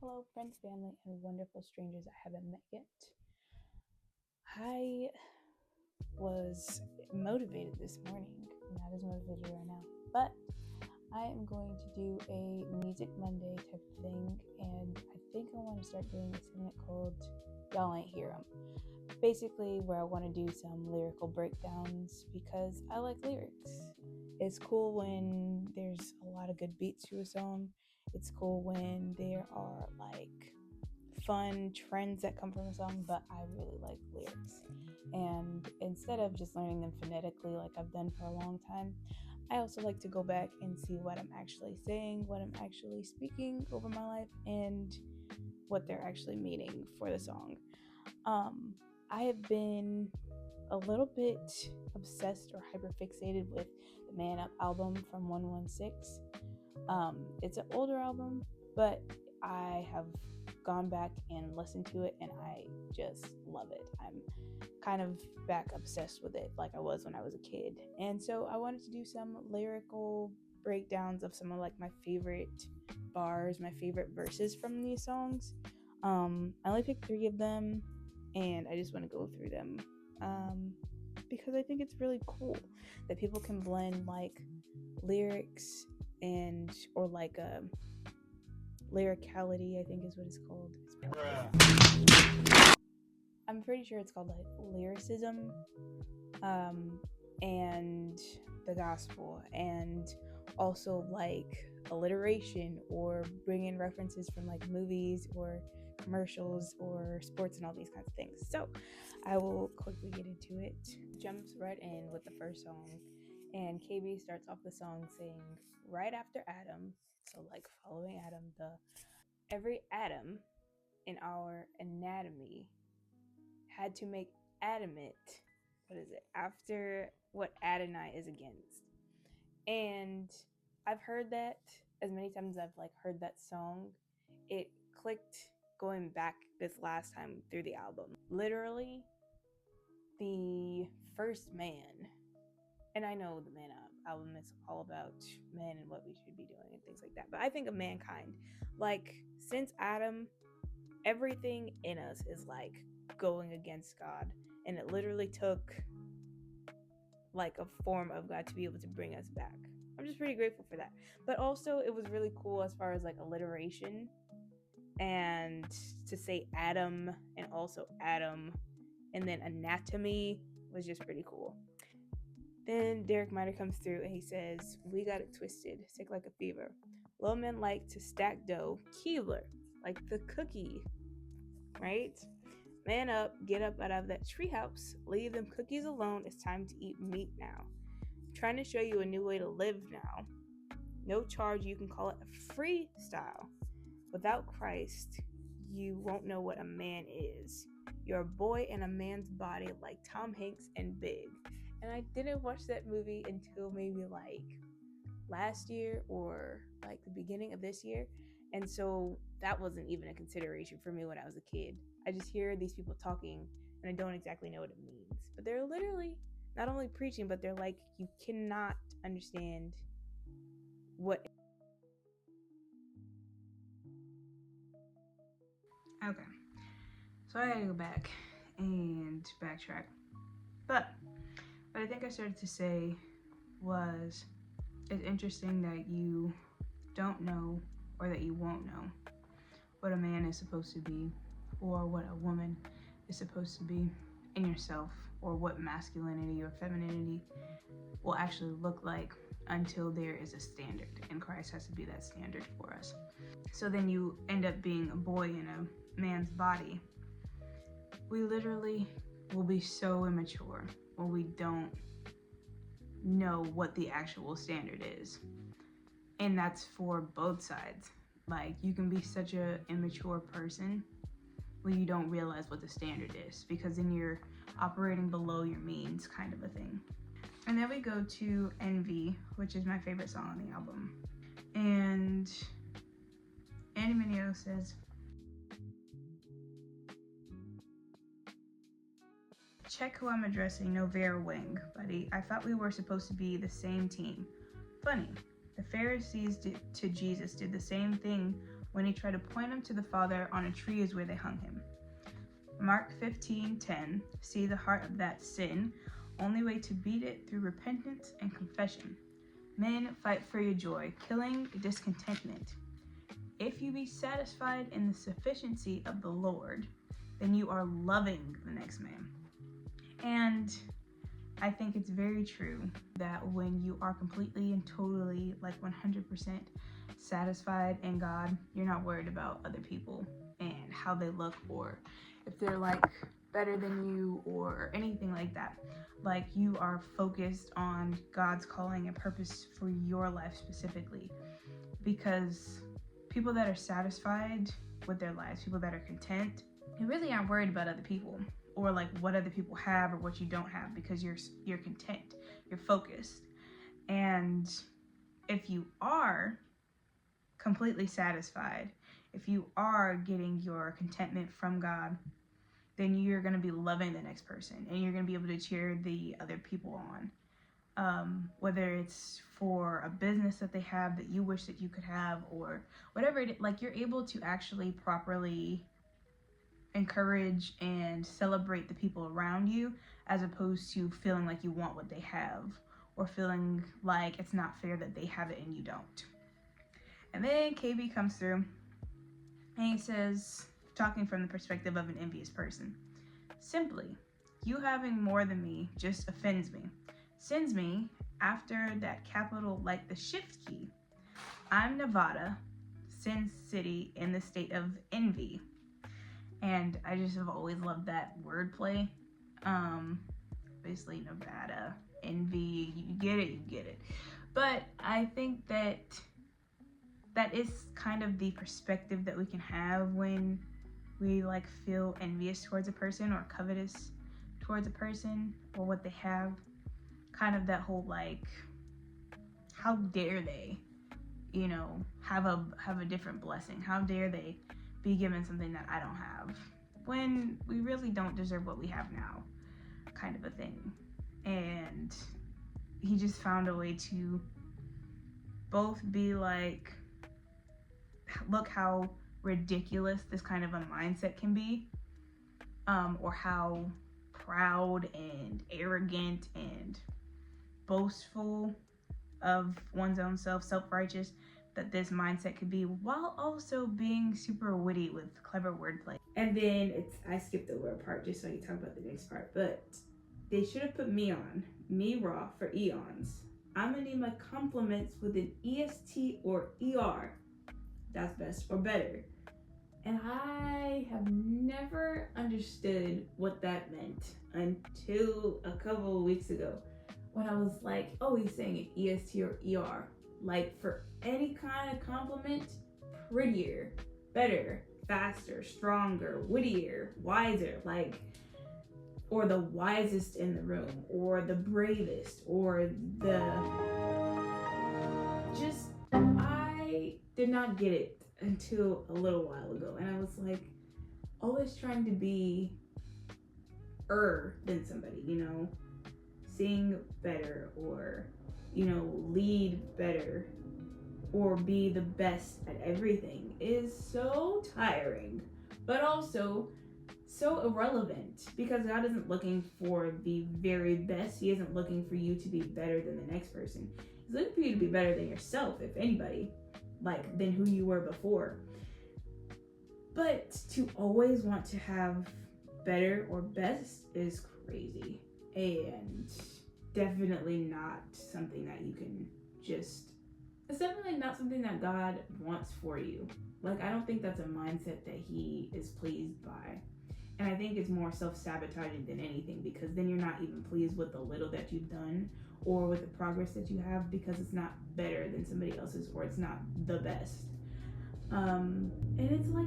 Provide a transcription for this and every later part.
Hello, friends, family, and wonderful strangers I haven't met yet. I was motivated this morning, not as motivated right now, but I am going to do a Music Monday type of thing, and I think I want to start doing a segment called Y'all Ain't Hear 'em. Basically, where I want to do some lyrical breakdowns because I like lyrics. It's cool when there's a lot of good beats to a song. It's cool when there are fun trends that come from a song, but I really like lyrics. And instead of just learning them phonetically like I've done for a long time, I also like to go back and see what I'm actually saying, what I'm actually speaking over my life, and what they're actually meaning for the song. I have been a little bit obsessed or hyperfixated with the Man Up album from 116. It's an older album, but I have gone back and listened to it and I just love it. I'm kind of back obsessed with it like I was when I was a kid. And so I wanted to do some lyrical breakdowns of some of my favorite bars, my favorite verses from these songs. I only picked 3 of them and I just want to go through them. Because I think it's really cool that people can blend lyrics and or lyricality, I think is what it's called. I'm pretty sure it's called lyricism, and the gospel, and also alliteration or bring in references from movies or commercials or sports and all these kinds of things. So I will quickly get into it. Jumps right in with the first song, and KB starts off the song saying, right after Adam, so following Adam, the every atom in our anatomy had to make adamant, what is it, after what Adonai is against. And I've heard that as many times as I've heard that song, it clicked going back this last time through the album. Literally, the first man, and I know the Man Up album is all about men and what we should be doing and things like that, but I think of mankind. Since Adam, everything in us is going against God, and it literally took a form of God to be able to bring us back. I'm just pretty grateful for that. But also, it was really cool as far as alliteration, and to say Adam and also Adam and then anatomy was just pretty cool. Then Derek Miner comes through and he says, we got it twisted, sick like a fever. Low men like to stack dough, Keebler, like the cookie, right? Man up, get up out of that treehouse, leave them cookies alone, it's time to eat meat now. I'm trying to show you a new way to live now. No charge, you can call it a freestyle. Without Christ, you won't know what a man is. You're a boy in a man's body like Tom Hanks and Big. And I didn't watch that movie until maybe last year or the beginning of this year. And so that wasn't even a consideration for me when I was a kid. I just hear these people talking and I don't exactly know what it means. But they're literally not only preaching, but they're you cannot understand what. Okay. So I had to go back and backtrack. But what I think I started to say was, it's interesting that you don't know or that you won't know what a man is supposed to be or what a woman is supposed to be in yourself, or what masculinity or femininity will actually look like until there is a standard, and Christ has to be that standard for us. So then you end up being a boy in a man's body. We literally will be so immature when we don't know what the actual standard is. And that's for both sides. You can be such an immature person when you don't realize what the standard is, because then you're operating below your means, kind of a thing. And then we go to Envy, which is my favorite song on the album. And Andy Mineo says, check who I'm addressing, no Vera Wing, buddy. I thought we were supposed to be the same team. Funny, the Pharisees to Jesus did the same thing When he tried to point him to the Father, on a tree is where they hung him. Mark 15:10, see the heart of that sin. Only way to beat it through repentance and confession. Men, fight for your joy, killing discontentment. If you be satisfied in the sufficiency of the Lord, then you are loving the next man. And I think it's very true that when you are completely and totally, like 100% satisfied in God, you're not worried about other people and how they look, or if they're like better than you or anything like that. Like, you are focused on God's calling and purpose for your life specifically, because people that are satisfied with their lives, people that are content, you really aren't worried about other people or like what other people have or what you don't have, because you're content, you're focused. And if you are completely satisfied, if you are getting your contentment from God, then you're going to be loving the next person, and you're going to be able to cheer the other people on. Whether it's for a business that they have that you wish that you could have, or whatever it is, like, you're able to actually properly encourage and celebrate the people around you, as opposed to feeling like you want what they have, or feeling like it's not fair that they have it and you don't. And then KB comes through and he says, talking from the perspective of an envious person, simply, you having more than me just offends me, sends me after that capital like the shift key. I'm Nevada, Sin City in the state of envy. And I just have always loved that wordplay. Basically Nevada, envy, you get it. But I think that is kind of the perspective that we can have when we like feel envious towards a person or covetous towards a person or what they have. Kind of that whole like, how dare they, have a different blessing? How dare they be given something that I don't have, when we really don't deserve what we have now, kind of a thing. And he just found a way to both be like, look how ridiculous this kind of a mindset can be, or how proud and arrogant and boastful of one's own self-righteous that this mindset could be, while also being super witty with clever wordplay. And then I skipped over a part just so I can talk about the next part, but they should have put me on, me raw, for eons. I'm gonna need my compliments with an EST or ER. That's best or better. And I have never understood what that meant until a couple of weeks ago, when I was like, oh, he's saying an EST or ER. Like, for any kind of compliment, prettier, better, faster, stronger, wittier, wiser, like, or the wisest in the room, or the bravest, or I did not get it until a little while ago. And I was like, always trying to be than somebody, sing better, or, lead better, or be the best at everything is so tiring, but also so irrelevant, because God isn't looking for the very best. He isn't looking for you to be better than the next person. He's looking for you to be better than yourself, if anybody, like, than who you were before. But to always want to have better or best is crazy, and definitely not something that you can just, it's definitely not something that God wants for you. Like, I don't think that's a mindset that he is pleased by. And I think it's more self-sabotaging than anything, because then you're not even pleased with the little that you've done or with the progress that you have, because it's not better than somebody else's, or it's not the best. And it's like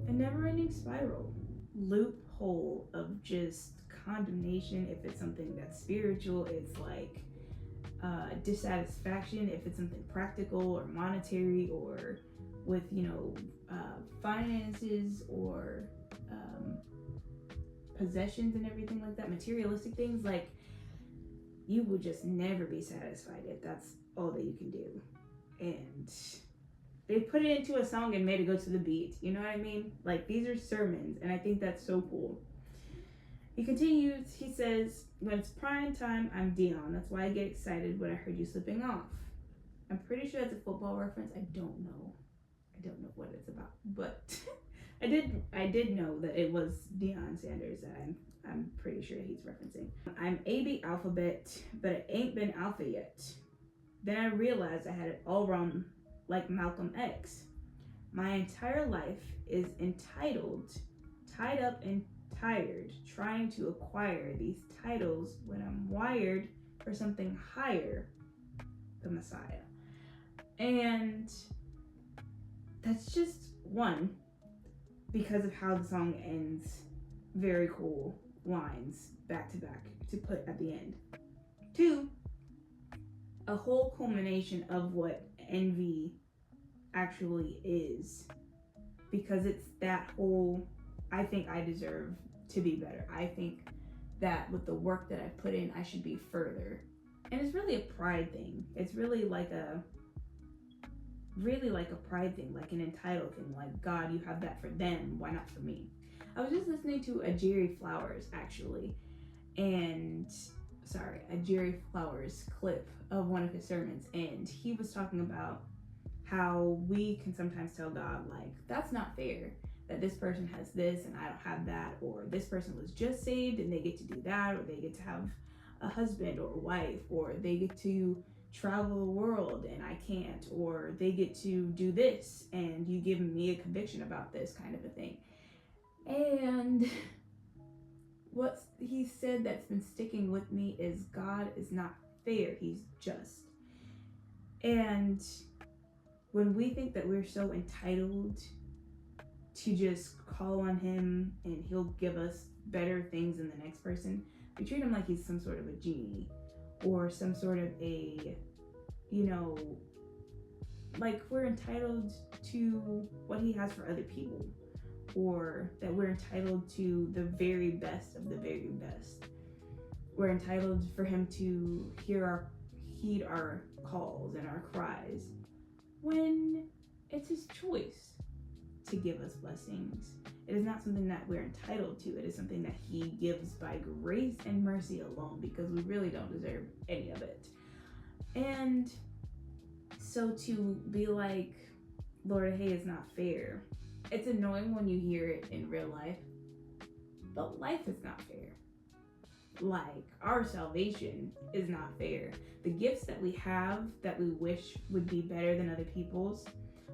a never-ending spiral, loophole of just condemnation. If it's something that's spiritual, it's like dissatisfaction. If it's something practical or monetary, or with finances, or possessions and everything like that, materialistic things, like, you will just never be satisfied if that's all that you can do. And They put it into a song and made it go to the beat. You know what I mean? Like, these are sermons, and I think that's so cool. He continues, he says, when it's prime time, I'm Dion. That's why I get excited when I heard you slipping off. I'm pretty sure that's a football reference. I don't know what it's about, but I did know that it was Deion Sanders that I'm pretty sure he's referencing. I'm AB alphabet, but it ain't been alpha yet. Then I realized I had it all wrong, like Malcolm X. My entire life is entitled, tied up and tired, trying to acquire these titles when I'm wired for something higher, the Messiah. And that's just one, because of how the song ends. Very cool lines back to back to put at the end. Two, a whole culmination of what envy actually is, because it's that whole, I think I deserve to be better. I think that with the work that I put in, I should be further. And it's really a pride thing. It's really like a pride thing, like an entitled thing. Like, God, you have that for them, why not for me? I was just listening to a Jerry Flowers clip of one of his sermons, and he was talking about how we can sometimes tell God, like, that's not fair that this person has this and I don't have that, or this person was just saved and they get to do that, or they get to have a husband or a wife, or they get to travel the world and I can't, or they get to do this and you give me a conviction about this, kind of a thing. And what he said that's been sticking with me is God is not fair, he's just. And when we think that we're so entitled to just call on him and he'll give us better things than the next person, we treat him like he's some sort of a genie or some sort of a, like we're entitled to what he has for other people, or that we're entitled to the very best of the very best. We're entitled for him to heed our calls and our cries, when it's his choice to give us blessings. It is not something that we're entitled to. It is something that he gives by grace and mercy alone, because we really don't deserve any of it. And so to be like, Lord, hey, it's not fair. It's annoying when you hear it in real life, but life is not fair. Like, our salvation is not fair. The gifts that we have that we wish would be better than other people's,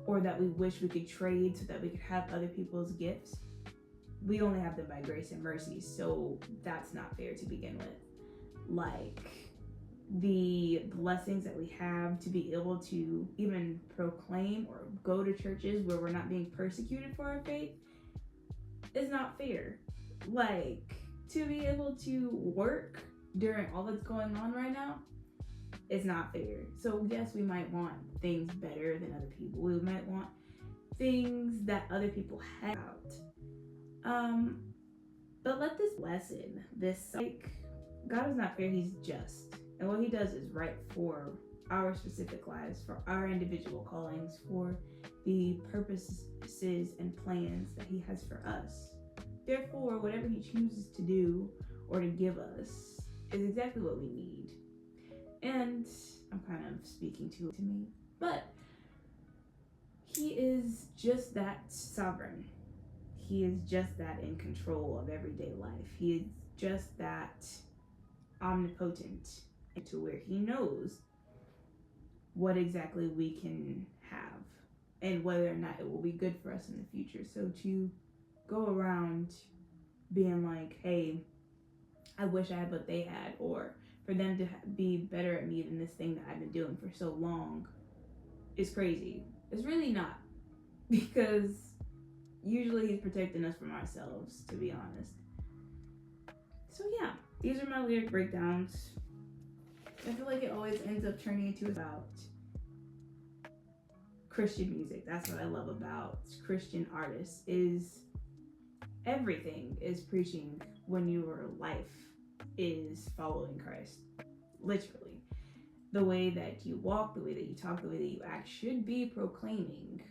or that we wish we could trade so that we could have other people's gifts, we only have them by grace and mercy, so that's not fair to begin with. Like, the blessings that we have to be able to even proclaim or go to churches where we're not being persecuted for our faith is not fair. Like, to be able to work during all that's going on right now is not fair. So yes, we might want things better than other people. We might want things that other people have. But let this lesson, God is not fair, he's just. And what he does is right for our specific lives, for our individual callings, for the purposes and plans that he has for us. Therefore, whatever he chooses to do or to give us is exactly what we need. And I'm kind of speaking to me, but he is just that sovereign. He is just that in control of everyday life. He is just that omnipotent, to where he knows what exactly we can have and whether or not it will be good for us in the future. So to go around being like, hey, I wish I had what they had, or for them to be better at me than this thing that I've been doing for so long, is crazy. It's really not, because usually he's protecting us from ourselves, to be honest. So yeah, these are my lyric breakdowns. I feel like it always ends up turning into about Christian music. That's what I love about Christian artists, is everything is preaching when your life is following Christ, literally. the way that you walk, the way that you talk, the way that you act should be proclaiming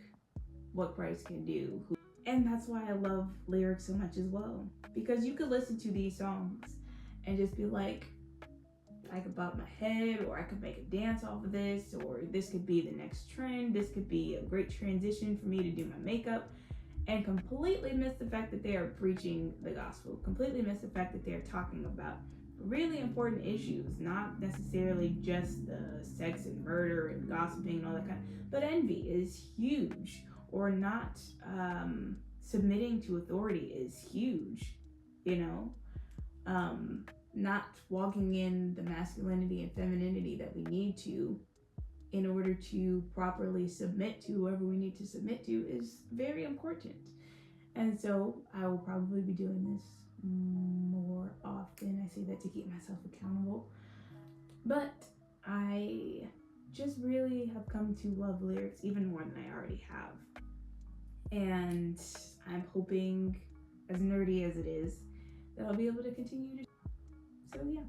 what Christ can do. And that's why I love lyrics so much as well. Because you could listen to these songs and just be like, I could bob my head, or I could make a dance off of this, or this could be the next trend. This could be a great transition for me to do my makeup, and completely miss the fact that they are preaching the gospel. Completely miss the fact that they are talking about really important issues, not necessarily just the sex and murder and gossiping and all that kind of, but envy is huge, or not submitting to authority is huge, you know. Not walking in the masculinity and femininity that we need to in order to properly submit to whoever we need to submit to is very important. And so I will probably be doing this more often. I say that to keep myself accountable. But I just really have come to love lyrics even more than I already have. And I'm hoping, as nerdy as it is, that I'll be able to continue to. So yeah.